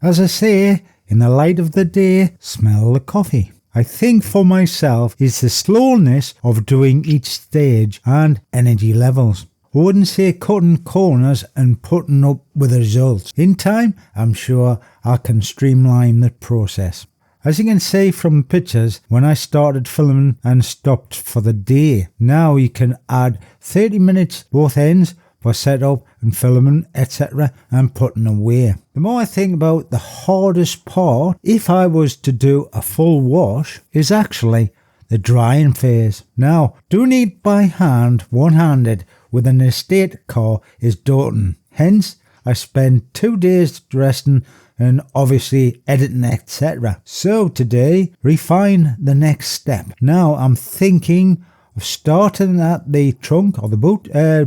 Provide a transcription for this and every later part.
As I say, in the light of the day, smell the coffee. I think for myself it's the slowness of doing each stage and energy levels. I wouldn't say cutting corners and putting up with the results. In time, I'm sure I can streamline the process. As you can see from pictures, when I started filming and stopped for the day, now you can add 30 minutes both ends for setup and filming, etc. and putting away. The more I think about the hardest part, if I was to do a full wash, is actually the drying phase. Now, doing it by hand, one-handed, with an estate car is daunting. Hence, I spend 2 days resting and obviously editing, etc. So today, refine the next step. Now I'm thinking of starting at the trunk or the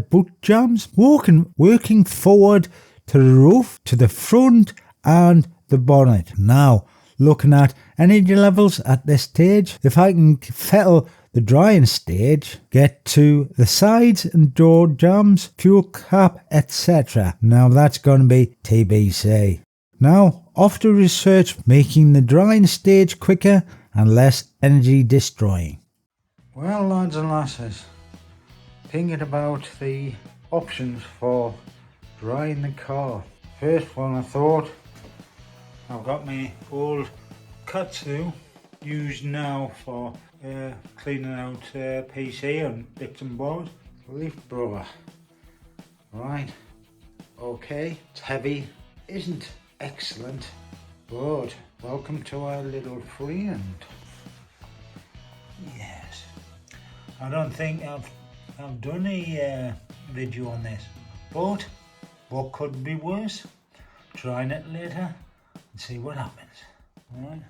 boot jambs, working forward to the roof, to the front and the bonnet. Now, looking at energy levels at this stage, if I can settle the drying stage, get to the sides and door jambs, fuel cap, etc. Now that's going to be TBC. Now, off to research making the drying stage quicker and less energy destroying. Well, lads and lasses, thinking about the options for drying the car. First one, I thought, I've got my old Karcher used now for cleaning out PC and bits and bobs. Leaf blower. Right, okay, it's heavy, isn't excellent, but welcome to our little friend. Yes, I don't think I've done a video on this, but what could be worse? Trying it later and see what happens. All right.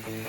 Thank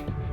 you.